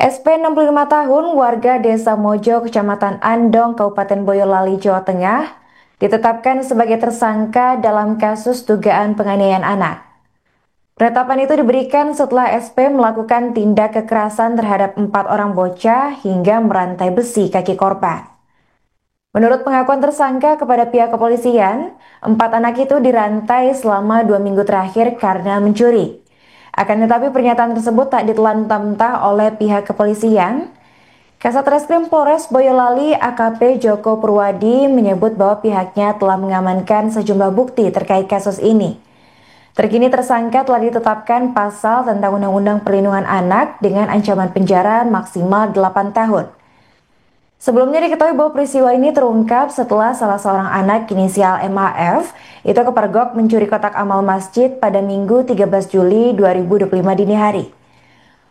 SP 65 tahun warga Desa Mojo, Kecamatan Andong, Kabupaten Boyolali, Jawa Tengah, ditetapkan sebagai tersangka dalam kasus dugaan penganiayaan anak. Penetapan itu diberikan setelah SP melakukan tindak kekerasan terhadap 4 orang bocah hingga merantai besi kaki korban. Menurut pengakuan tersangka kepada pihak kepolisian, 4 anak itu dirantai selama 2 minggu terakhir karena mencuri. Akan tetapi pernyataan tersebut tak ditelan mentah-mentah oleh pihak kepolisian. Kasat Reskrim Polres Boyolali AKP Joko Purwadi menyebut bahwa pihaknya telah mengamankan sejumlah bukti terkait kasus ini. Terkini tersangka telah ditetapkan pasal tentang Undang-Undang Perlindungan Anak dengan ancaman penjara maksimal 8 tahun. Sebelumnya diketahui bahwa peristiwa ini terungkap setelah salah seorang anak inisial MAF itu kepergok mencuri kotak amal masjid pada Minggu 13 Juli 2025 dini hari.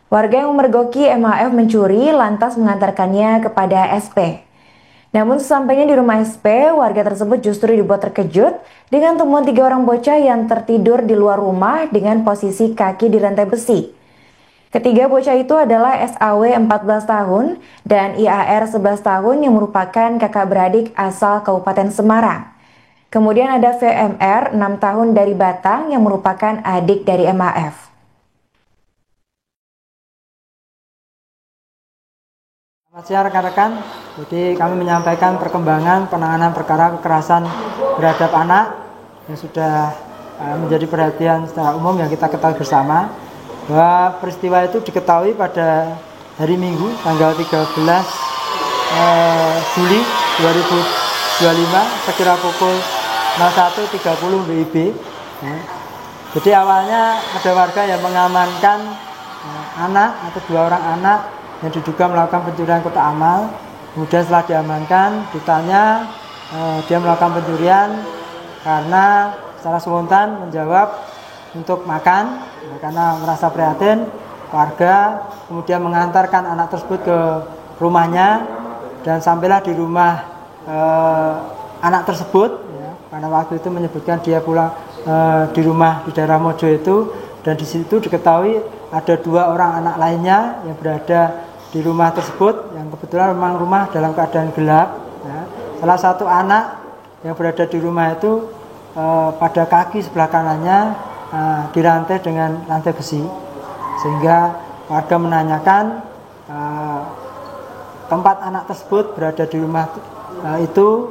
Warga yang memergoki MAF mencuri lantas mengantarkannya kepada SP. Namun sesampainya di rumah SP, warga tersebut justru dibuat terkejut dengan temuan 3 orang bocah yang tertidur di luar rumah dengan posisi kaki di rantai besi. Ketiga bocah itu adalah SAW 14 tahun dan IAR 11 tahun yang merupakan kakak beradik asal Kabupaten Semarang. Kemudian ada VMR 6 tahun dari Batang yang merupakan adik dari MAF. Selamat siang rekan-rekan, jadi kami menyampaikan perkembangan penanganan perkara kekerasan terhadap anak yang sudah menjadi perhatian secara umum yang kita ketahui bersama, bahwa peristiwa itu diketahui pada hari Minggu tanggal 13 Juli 2025 sekira pukul 01.30 WIB. Jadi awalnya ada warga yang mengamankan anak atau 2 orang anak yang diduga melakukan pencurian kotak amal. Kemudian setelah diamankan, ditanya dia melakukan pencurian karena secara spontan menjawab untuk makan, karena merasa prihatin. Warga kemudian mengantarkan anak tersebut ke rumahnya dan sampailah di rumah anak tersebut, karena waktu itu menyebutkan dia pulang di rumah di daerah Mojo itu, dan di situ diketahui ada 2 orang anak lainnya yang berada di rumah tersebut, yang kebetulan memang rumah dalam keadaan gelap. Salah satu anak yang berada di rumah itu pada kaki sebelah kanannya dirantai dengan rantai besi, sehingga warga menanyakan tempat anak tersebut berada di rumah itu.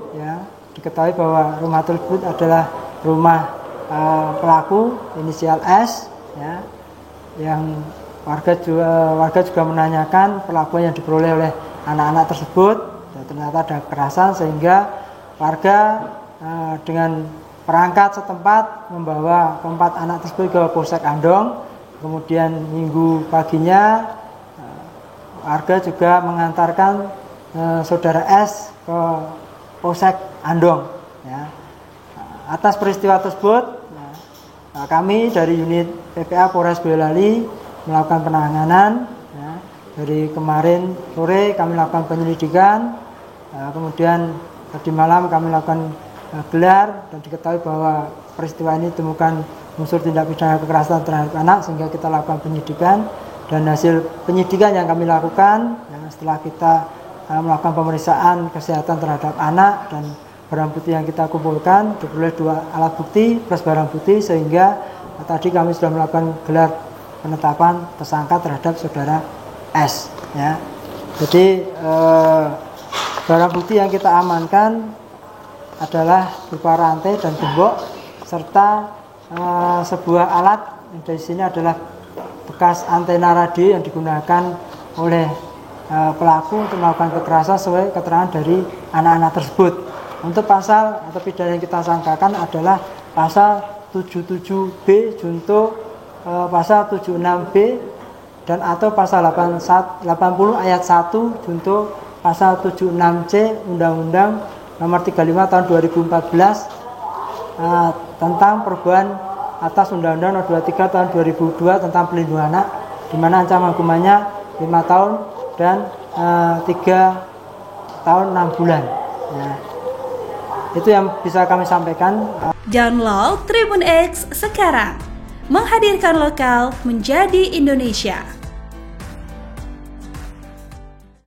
Diketahui bahwa rumah tersebut adalah rumah pelaku inisial S, yang warga juga menanyakan perlakuan yang diperoleh oleh anak-anak tersebut, dan ternyata ada kekerasan, sehingga warga dengan perangkat setempat membawa keempat anak tersebut ke Polsek Andong. Kemudian Minggu paginya warga juga mengantarkan saudara S ke Polsek Andong. Atas peristiwa tersebut, kami dari unit PPA Polres Boyolali melakukan penanganan. Dari kemarin sore kami melakukan penyelidikan, kemudian tadi malam kami melakukan gelar, dan diketahui bahwa peristiwa ini ditemukan unsur tindak pidana kekerasan terhadap anak, sehingga kita lakukan penyidikan. Dan hasil penyidikan yang kami lakukan, setelah kita melakukan pemeriksaan kesehatan terhadap anak dan barang bukti yang kita kumpulkan, diperoleh 2 alat bukti plus barang bukti, sehingga tadi kami sudah melakukan gelar penetapan tersangka terhadap saudara S. Jadi barang bukti yang kita amankan adalah berupa rantai dan gembok, serta sebuah alat yang dari sini adalah bekas antena radio yang digunakan oleh pelaku untuk melakukan kekerasan sesuai keterangan dari anak-anak tersebut. Untuk pasal atau pidana yang kita sangkakan adalah pasal 77B junto pasal 76B dan atau pasal 80 ayat 1 junto pasal 76C Undang-Undang Nomor 35 tahun 2014 tentang perubahan atas Undang-Undang Nomor 23 tahun 2002 tentang pelindungan anak, di mana ancaman hukumannya 5 tahun dan 3 tahun 6 bulan. Itu yang bisa kami sampaikan. Download Tribun X sekarang, menghadirkan lokal menjadi Indonesia.